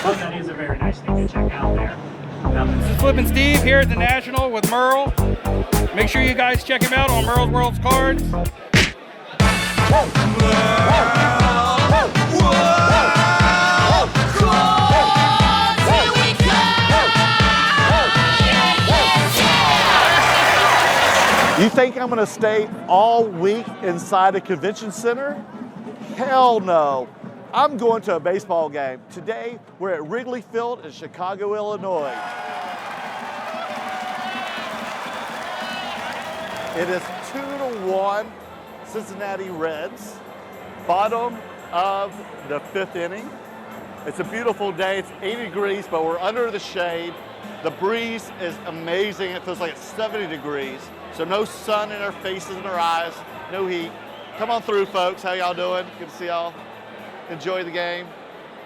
That is a very nice thing to check out there. This is Flippin' Steve here at the National with Merle. Make sure you guys check him out on Merle's World's Cards. You think I'm gonna stay all week inside a convention center? Hell no. I'm going to a baseball game. Today, we're at Wrigley Field in Chicago, Illinois. It is 2-1 Cincinnati Reds, bottom of the 5th inning. It's a beautiful day. It's 80 degrees, but we're under the shade. The breeze is amazing. It feels like it's 70 degrees. So no sun in our faces and our eyes, no heat. Come on through, folks. How y'all doing? Good to see y'all. Enjoy the game.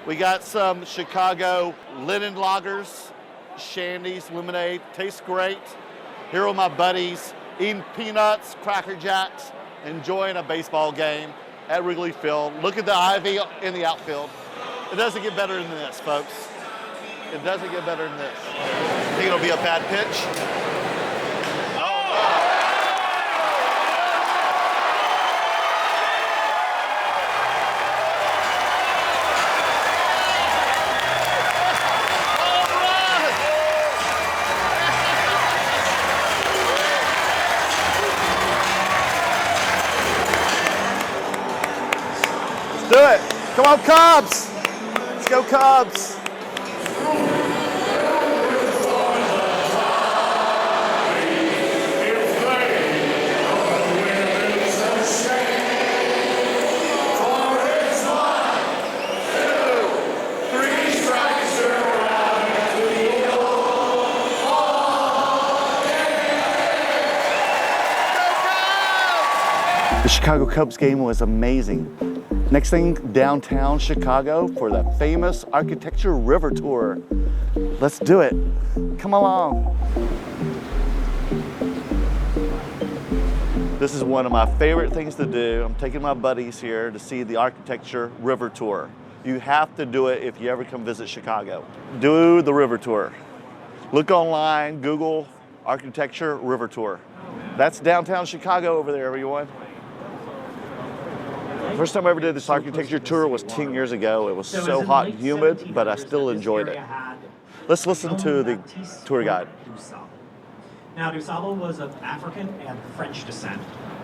We got some Chicago linen lagers, shandies, lemonade. Tastes great. Here are my buddies eating peanuts, Cracker Jacks, enjoying a baseball game at Wrigley Field. Look at the ivy in the outfield. It doesn't get better than this, folks. It doesn't get better than this. I think it'll be a bad pitch. Do it. Come on, Cubs. Let's go, Cubs. The Chicago Cubs game was amazing. Next thing, downtown Chicago for the famous Architecture River Tour. Let's do it. Come along. This is one of my favorite things to do. I'm taking my buddies here to see the Architecture River Tour. You have to do it if you ever come visit Chicago. Do the river tour. Look online, Google Architecture River Tour. That's downtown Chicago over there, everyone. First time I ever did this architecture tour was 10 years ago. It was so hot and humid, but I still enjoyed it. Let's listen to the tour guide. Now, DuSable was of African and French descent.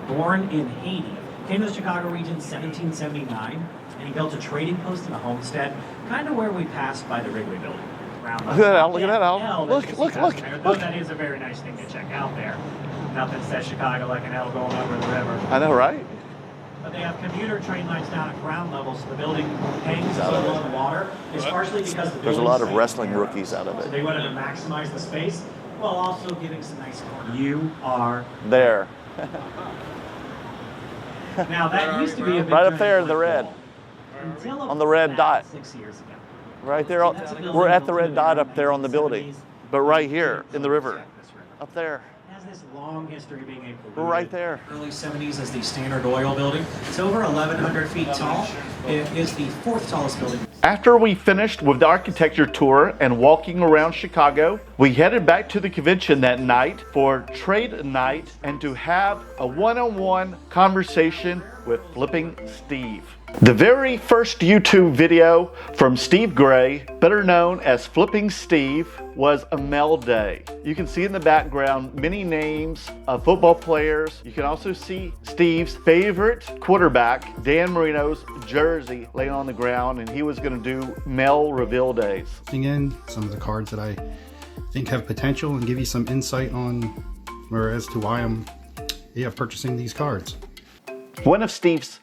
Born in Haiti, came to the Chicago region in 1779, and he built a trading post and a homestead, kind of where we passed by the Wrigley Building. Look at that, Al. Look at that, Al. Look. That is a very nice thing to check out there. Nothing says Chicago like an L going over the river. I know, right? But they have commuter train lines down at ground level, so the building hangs above the water. It's partially because the there's a lot of wrestling rookies out of it. So they wanted to maximize the space while also giving some nice corners. You are there. Now that used to be a big right up there in the red. On the red dot. 6 years ago. Right there. We're at the red dot up there on the building. But right here in the river. Up there. This long history of being able to we're right there. Early 70s as the Standard Oil building. It's over 1,100 feet tall. It is the 4th tallest building. After we finished with the architecture tour and walking around Chicago, we headed back to the convention that night for trade night and to have a one-on-one conversation with Flipping Steve. The very first YouTube video from Steve Gray, better known as Flipping Steve, was a mail day. You can see in the background many names of football players. You can also see Steve's favorite quarterback, Dan Marino's jersey laying on the ground, and he was going to do mail reveal days. In some of the cards that I think have potential and give you some insight on or as to why I'm purchasing these cards. One of Steve's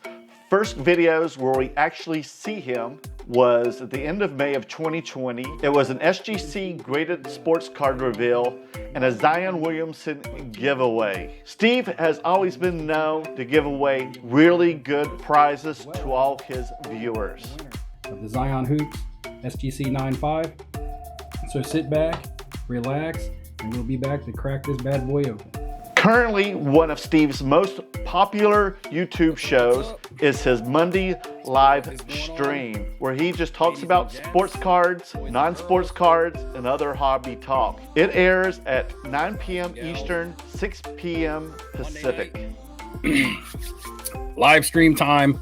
first videos where we actually see him was at the end of May of 2020. It was an SGC graded sports card reveal and a Zion Williamson giveaway. Steve has always been known to give away really good prizes to all his viewers. Of the Zion Hoops SGC 9.5. So sit back, relax, and we'll be back to crack this bad boy open. Currently, one of Steve's most popular YouTube shows is his Monday live stream, where he just talks about sports cards, non-sports cards, and other hobby talk. It airs at 9 p.m. Eastern, 6 p.m. Pacific. Live stream time.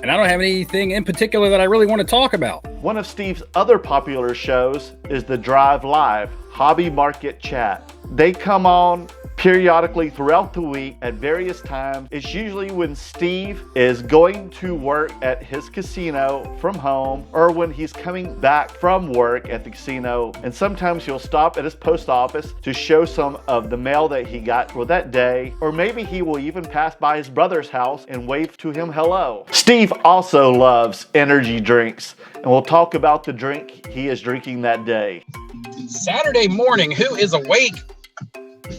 And I don't have anything in particular that I really want to talk about. One of Steve's other popular shows is the Drive Live Hobby Market Chat. They come on periodically throughout the week at various times. It's usually when Steve is going to work at his casino from home, or when he's coming back from work at the casino, and sometimes he'll stop at his post office to show some of the mail that he got for that day, or maybe he will even pass by his brother's house and wave to him hello. Steve also loves energy drinks, and we'll talk about the drink he is drinking that day. Saturday morning, who is awake?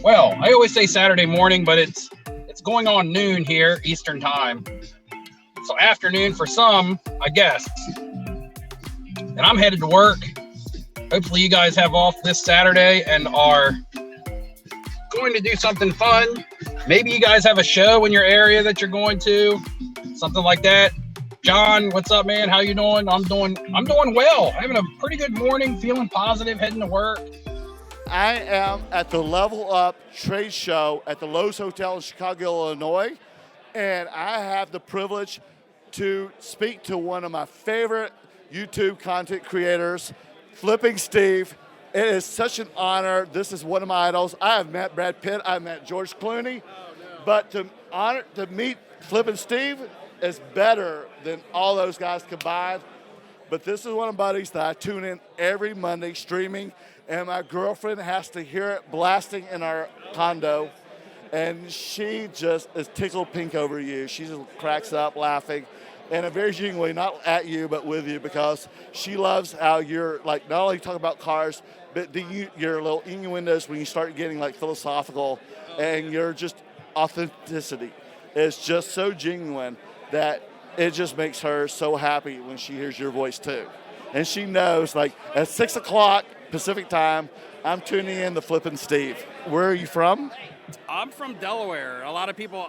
Well, I always say Saturday morning, but it's going on noon here, Eastern time. So afternoon for some, I guess. And I'm headed to work. Hopefully you guys have off this Saturday and are going to do something fun. Maybe you guys have a show in your area that you're going to, something like that. John, what's up, man? How you doing? I'm doing well. Having a pretty good morning, feeling positive, heading to work. I am at the Level Up trade show at the Lowe's Hotel in Chicago, Illinois, and I have the privilege to speak to one of my favorite YouTube content creators, Flipping Steve. It is such an honor. This is one of my idols. I have met Brad Pitt. I've met George Clooney. But to meet Flipping Steve is better than all those guys combined. But this is one of my buddies that I tune in every Monday streaming, and my girlfriend has to hear it blasting in our condo, and she just is tickled pink over you. She just cracks up laughing, and very genuinely, not at you, but with you, because she loves how you're, like, not only talking about cars, but your little innuendos when you start getting, like, philosophical, and your just authenticity is just so genuine that it just makes her so happy when she hears your voice too. And she knows, like, at 6 o'clock Pacific time, I'm tuning in to Flippin' Steve. Where are you from? I'm from Delaware. A lot of people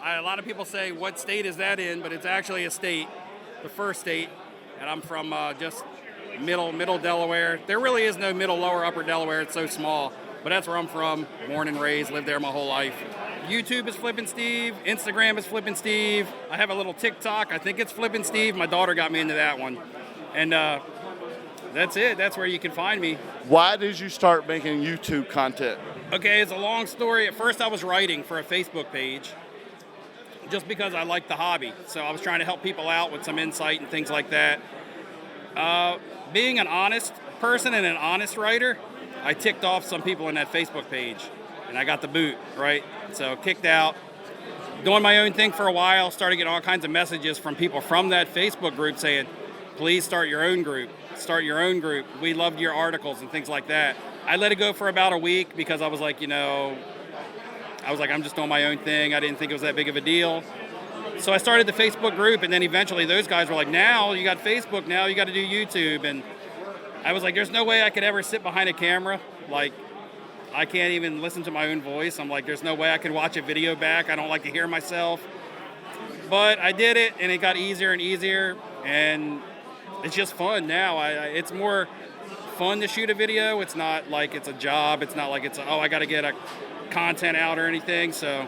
say, what state is that in? But it's actually a state, the first state. And I'm from just middle Delaware. There really is no middle, lower, upper Delaware. It's so small. But that's where I'm from. Born and raised, lived there my whole life. YouTube is Flippin' Steve. Instagram is Flippin' Steve. I have a little Tik Tok. I think it's Flippin' Steve. My daughter got me into that one. And that's it. That's where you can find me. Why did you start making YouTube content? Okay, it's a long story. At first I was writing for a Facebook page just because I liked the hobby. So I was trying to help people out with some insight and things like that. Being an honest person and an honest writer, I ticked off some people in that Facebook page. And I got the boot, right? So kicked out, doing my own thing for a while, started getting all kinds of messages from people from that Facebook group saying, please start your own group. Start your own group. We loved your articles and things like that. I let it go for about a week because I was like, I'm just doing my own thing. I didn't think it was that big of a deal. So I started the Facebook group, and then eventually those guys were like, now you got Facebook, now you got to do YouTube. And I was like, there's no way I could ever sit behind a camera. Like, I can't even listen to my own voice. I'm like, there's no way I could watch a video back. I don't like to hear myself. But I did it, and it got easier and easier, and it's just fun now. It's more fun to shoot a video. It's not like it's a job. It's not like I got to get a content out or anything. So,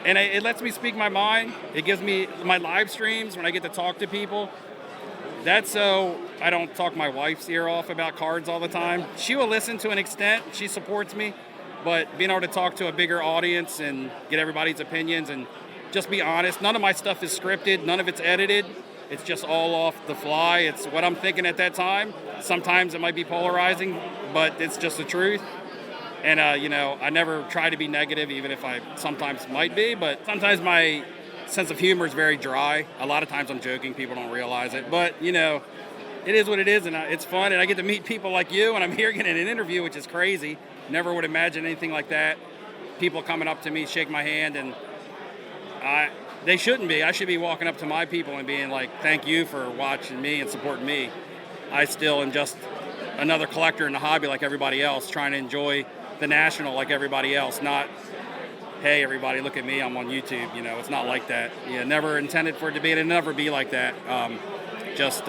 and it lets me speak my mind. It gives me my live streams when I get to talk to people. That's so I don't talk my wife's ear off about cards all the time. She will listen to an extent. She supports me. But being able to talk to a bigger audience and get everybody's opinions and just be honest. None of my stuff is scripted. None of it's edited. It's just all off the fly. It's what I'm thinking at that time. Sometimes it might be polarizing, but it's just the truth. And, I never try to be negative, even if I sometimes might be. But sometimes my sense of humor is very dry. A lot of times I'm joking. People don't realize it. But, it is what it is, and it's fun. And I get to meet people like you, and I'm here getting an interview, which is crazy. Never would imagine anything like that. People coming up to me, shake my hand, and they shouldn't be. I should be walking up to my people and being like, thank you for watching me and supporting me. I still am just another collector in the hobby like everybody else, trying to enjoy the National like everybody else, not hey, everybody, look at me, I'm on YouTube. You know, it's not like that. Yeah, never intended for it to be, and it'll never be like that. Just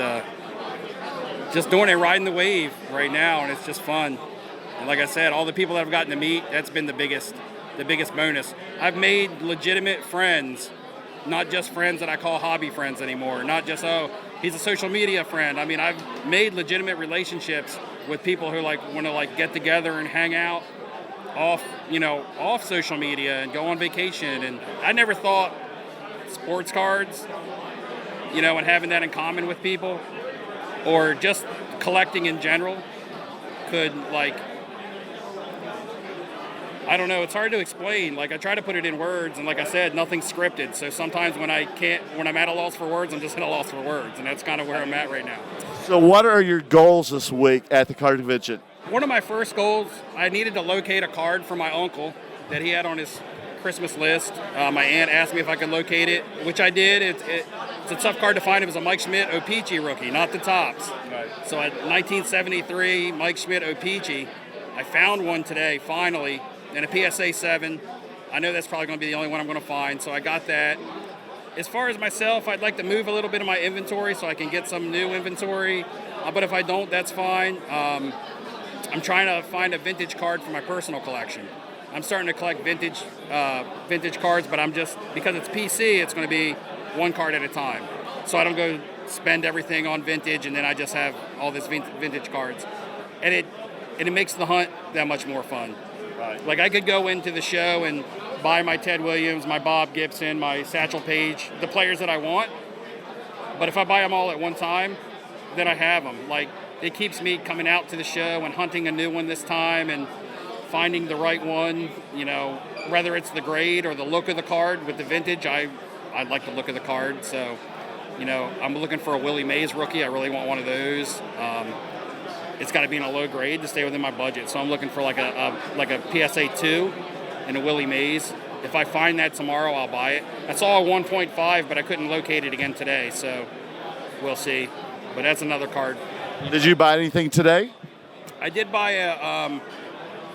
doing it, riding the wave right now, and it's just fun. And like I said, all the people that I've gotten to meet, that's been the biggest bonus. I've made legitimate friends, not just friends that I call hobby friends anymore. Not just, oh, he's a social media friend. I mean, I've made legitimate relationships with people who like want to like get together and hang out off social media and go on vacation. And I never thought sports cards, and having that in common with people, or just collecting in general, could I don't know, it's hard to explain. Like, I try to put it in words, and like I said, nothing's scripted. So sometimes when I'm at a loss for words, I'm just at a loss for words, and that's kind of where I'm at right now. So what are your goals this week at the card convention? One of my first goals, I needed to locate a card for my uncle that he had on his Christmas list. My aunt asked me if I could locate it, which I did. It's a tough card to find. It was a Mike Schmidt O-Pee-Chee rookie, not the tops. Right. So at 1973 Mike Schmidt O-Pee-Chee, I found one today, finally, and a PSA 7. I know that's probably going to be the only one I'm going to find, so I got that. As far as myself, I'd like to move a little bit of my inventory so I can get some new inventory, but if I don't, that's fine. I'm trying to find a vintage card for my personal collection. I'm starting to collect vintage cards, but I'm just, because it's PC, it's going to be one card at a time. So I don't go spend everything on vintage, and then I just have all this vintage cards. And it makes the hunt that much more fun. Right. Like, I could go into the show and buy my Ted Williams, my Bob Gibson, my Satchel Paige, the players that I want. But if I buy them all at one time, then I have them. Like, it keeps me coming out to the show and hunting a new one this time and finding the right one, whether it's the grade or the look of the card. With the vintage, I like the look of the card. So, I'm looking for a Willie Mays rookie. I really want one of those. It's got to be in a low grade to stay within my budget. So I'm looking for like a PSA 2 and a Willie Mays. If I find that tomorrow, I'll buy it. I saw a 1.5, but I couldn't locate it again today. So we'll see. But that's another card. Did you buy anything today? I did buy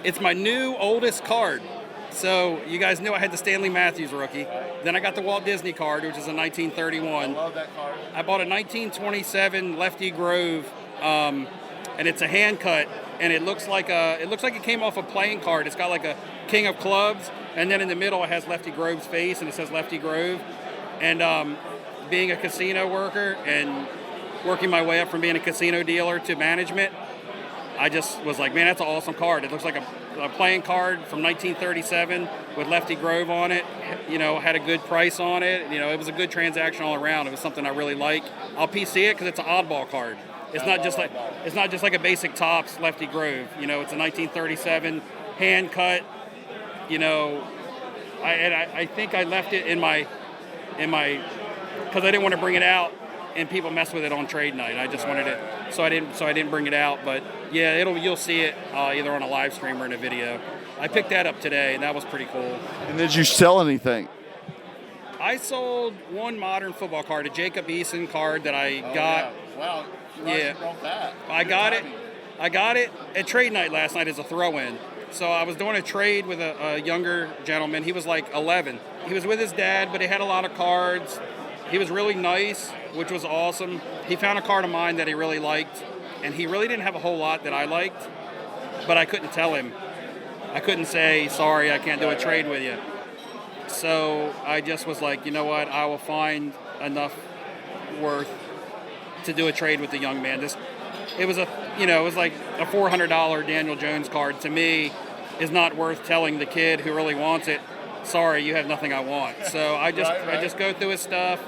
it's my new oldest card. So you guys knew I had the Stanley Matthews rookie. Then I got the Walt Disney card, which is a 1931. I love that card. I bought a 1927 Lefty Grove, and it's a hand cut, and it looks like it came off a playing card. It's got like a King of Clubs, and then in the middle it has Lefty Grove's face, and it says Lefty Grove. And being a casino worker and working my way up from being a casino dealer to management, I just was like, man, that's an awesome card. It looks like a playing card from 1937 with Lefty Grove on it. Had a good price on it. It was a good transaction all around. It was something I really like. I'll PC it because it's an oddball card. It's not just like a basic Topps Lefty Grove. It's a 1937 hand cut. I think I left it in my because I didn't want to bring it out and people mess with it on trade night. I just wanted it, so I didn't bring it out. But yeah, you'll see it either on a live stream or in a video. I picked that up today, and that was pretty cool. And did you sell anything? I sold one modern football card, a Jacob Eason card that I got. Yeah. Wow. Yeah, I got it at trade night last night as a throw-in. So I was doing a trade with a younger gentleman. He was like 11. He was with his dad, but he had a lot of cards. He was really nice, which was awesome. He found a card of mine that he really liked, and he really didn't have a whole lot that I liked, but I couldn't tell him. I couldn't say, sorry, I can't do a trade with you. So I just was like, you know what, I will find enough worth to do a trade with the young man. It was like a $400 Daniel Jones card. To me, is not worth telling the kid who really wants it, sorry, you have nothing I want. So I just go through his stuff,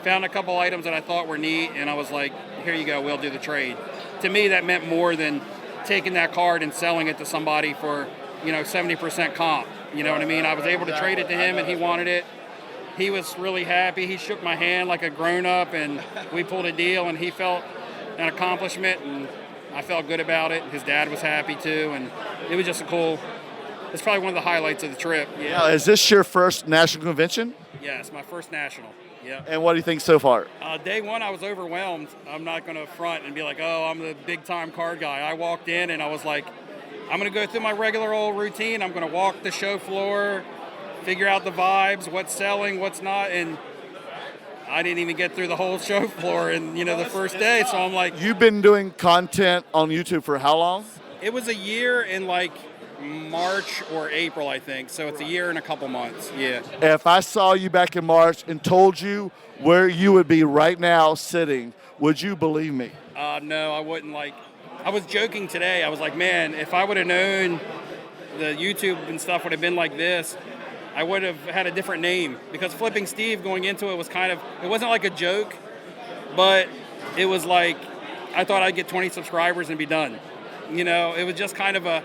found a couple items that I thought were neat, and I was like, here you go, we'll do the trade. To me, that meant more than taking that card and selling it to somebody for 70% comp. You know what I mean? I was able to trade it to him, and he wanted it. He was really happy. He shook my hand like a grown-up, and we pulled a deal, and he felt an accomplishment, and I felt good about it. His dad was happy, too, and it was just it's probably one of the highlights of the trip. Yeah. Now, is this your first national convention? Yeah, it's my first national. Yeah. And what do you think so far? Day one, I was overwhelmed. I'm not going to front and be like, oh, I'm the big-time card guy. I walked in, and I was like, I'm going to go through my regular old routine. I'm going to walk the show floor, figure out the vibes, what's selling, what's not, and I didn't even get through the whole show floor in, the first day, so I'm like... You've been doing content on YouTube for how long? It was a year in like March or April, I think, so it's a year and a couple months, yeah. If I saw you back in March and told you where you would be right now sitting, would you believe me? No, I wouldn't. I was joking today. I was like, man, if I would have known the YouTube and stuff would have been like this, I would have had a different name, because Flipping Steve going into it was it wasn't like a joke, but it was like, I thought I'd get 20 subscribers and be done. It was just kind of a,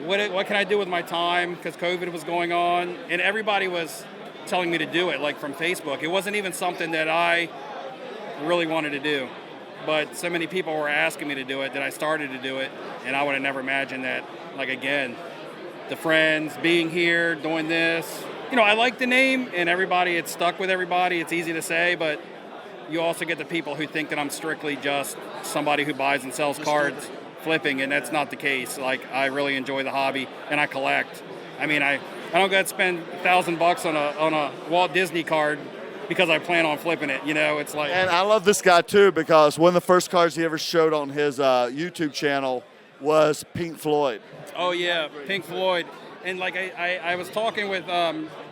what can I do with my time, because COVID was going on, and everybody was telling me to do it, like from Facebook. It wasn't even something that I really wanted to do, but so many people were asking me to do it that I started to do it, and I would have never imagined that, again, the friends, being here, doing this. I like the name, and it's stuck with everybody. It's easy to say, but you also get the people who think that I'm strictly just somebody who buys and sells cards flipping, and that's not the case. I really enjoy the hobby, and I collect. I don't got to spend $1,000 on a Walt Disney card because I plan on flipping it. It's like... And I love this guy, too, because one of the first cards he ever showed on his YouTube channel was Pink Floyd. Oh, yeah, Pink Floyd. And I was talking with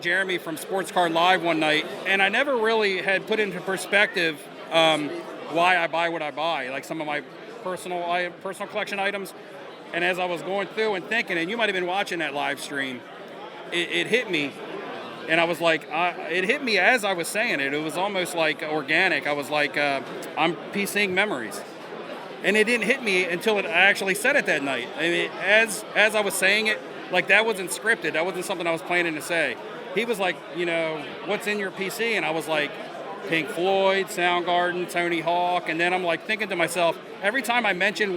Jeremy from Sports Card Live one night, and I never really had put into perspective why I buy what I buy, some of my personal collection items. And as I was going through and thinking, and you might have been watching that live stream, it hit me. And I was like, it hit me as I was saying it. It was almost like organic. I was like, I'm PCing memories. And it didn't hit me until I actually said it that night. As I was saying it, that wasn't scripted. That wasn't something I was planning to say. He was like, what's in your PC? And I was like, Pink Floyd, Soundgarden, Tony Hawk. And then I'm thinking to myself, every time I mention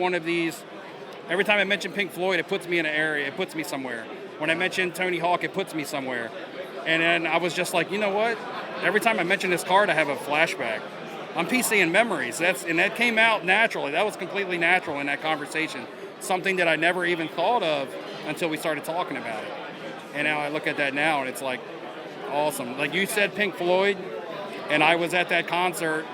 Pink Floyd, it puts me in an area. It puts me somewhere. When I mention Tony Hawk, it puts me somewhere. And then I was just like, you know what? Every time I mention this card, I have a flashback. I'm PCing memories. And that came out naturally. That was completely natural in that conversation. Something that I never even thought of until we started talking about it. And now I look at that now, and it's awesome. You said Pink Floyd, and I was at that concert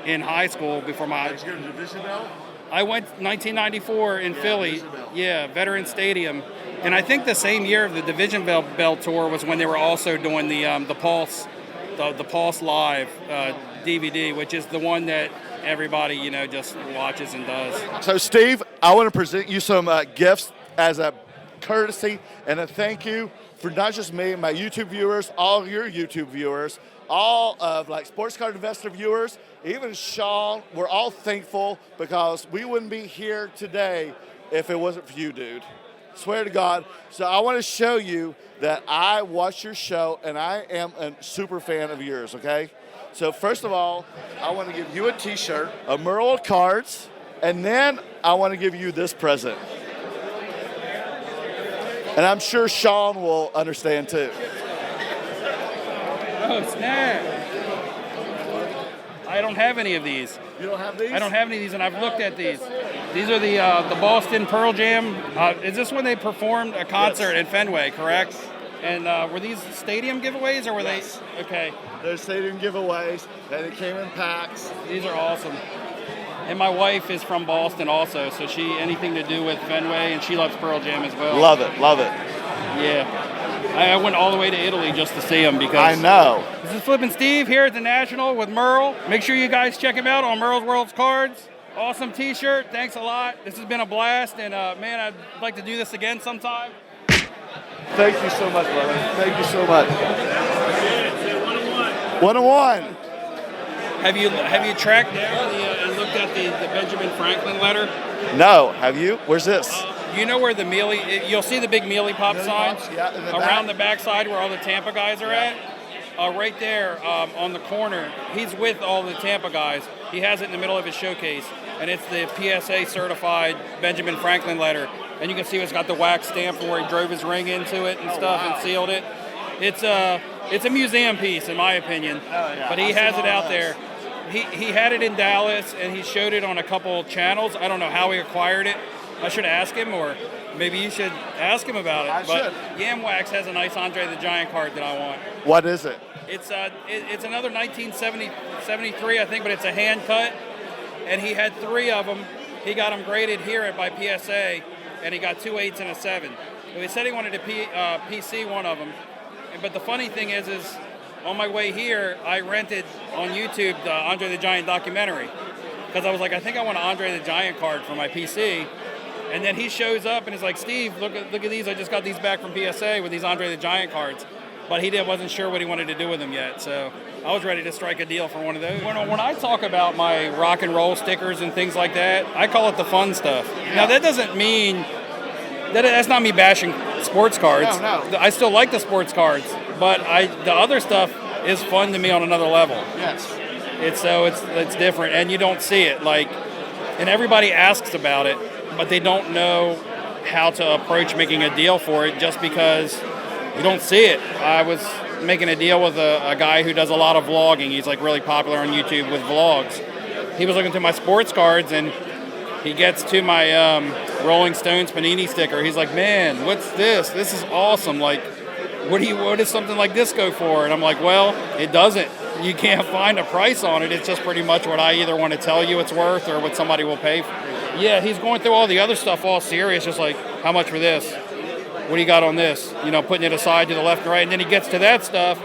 in high school before my... Did you go to Division Bell? I went 1994 in Philly. Yeah, Veterans Stadium. And I think the same year of the Division Bell tour was when they were also doing the Pulse, the Pulse Live DVD, which is the one that everybody, just watches and does. So, Steve, I want to present you some gifts as a courtesy and a thank you for not just me and my YouTube viewers, all your YouTube viewers, all of Sports Card Investor viewers, even Sean. We're all thankful because we wouldn't be here today if it wasn't for you, dude. Swear to God. So I want to show you that I watch your show and I am a super fan of yours, okay? So first of all, I want to give you a t-shirt, a Merlin cards, and then I want to give you this present. And I'm sure Sean will understand too. Oh, snap. I don't have any of these. You don't have these? I don't have any of these, and I've looked at these. These are the Boston Pearl Jam. Is this when they performed a concert in Fenway, correct? And were these stadium giveaways, or were they? Okay. They're stadium giveaways, and it came in packs. These are awesome. And my wife is from Boston also, so anything to do with Fenway, and she loves Pearl Jam as well. Love it, love it. Yeah. I went all the way to Italy just to see them because... I know. This is Flippin' Steve here at the National with Merle. Make sure you guys check him out on Merle's World's Cards. Awesome t-shirt. Thanks a lot. This has been a blast, and man, I'd like to do this again sometime. Thank you so much, brother. Thank you so much. 101. Have you tracked down and looked at the Benjamin Franklin letter? No. Have you? Where's this? You know where the Mealy, you'll see the big Mealy Pop signs around the backside where all the Tampa guys are at. Right there on the corner, he's with all the Tampa guys. He has it in the middle of his showcase, and it's the PSA certified Benjamin Franklin letter. And you can see it's got the wax stamp from where he drove his ring into it and stuff and sealed it. It's a museum piece in my opinion, but he has it out there. He had it in Dallas and he showed it on a couple channels. I don't know how he acquired it. I should ask him, Maybe you should ask him about it. I but should. Yamwax has a nice Andre the Giant card that I want. What is it? It's another 1973, I think, but it's a hand cut, and he had 3 of them. He got them graded here by PSA, and he got 2 8s and a 7. So he said he wanted to PC one of them. But the funny thing is on my way here, I rented on YouTube the Andre the Giant documentary because I was like, I think I want an Andre the Giant card for my PC. And then he shows up and is like, Steve, look at these. I just got these back from PSA with these Andre the Giant cards. But he wasn't sure what he wanted to do with them yet. So I was ready to strike a deal for one of those. When I talk about my rock and roll stickers and things like that, I call it the fun stuff. Now, that doesn't mean that's not me bashing sports cards. No. I still like the sports cards, but the other stuff is fun to me on another level. Yes. It's different, and you don't see it and everybody asks about it, but they don't know how to approach making a deal for it just because you don't see it. I was making a deal with a guy who does a lot of vlogging. He's like really popular on YouTube with vlogs. He was looking through my sports cards and he gets to my Rolling Stones Panini sticker. He's like, man, what's this? This is awesome. Like, what does something like this go for? And I'm like, well, it doesn't. You can't find a price on it. It's just pretty much what I either want to tell you it's worth or what somebody will pay for. Yeah, he's going through all the other stuff all serious, just like, how much for this? What do you got on this? Putting it aside to the left and right. And then he gets to that stuff,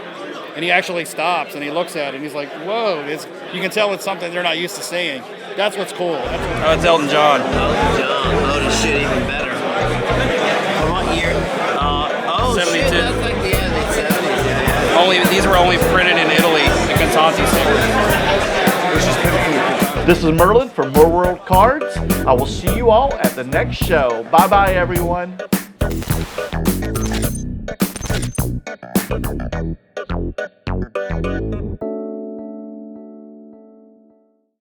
and he actually stops, and he looks at it, and he's like, whoa. You can tell it's something they're not used to seeing. That's what's cool. It's Elton John. Elton John. Oh, this shit even better. From what year? 72. Shit, that's like the end of the 70s. Yeah. These were only printed in Italy, the Constanti stickers. This is Merlin from More World Cards. I will see you all at the next show. Bye-bye, everyone.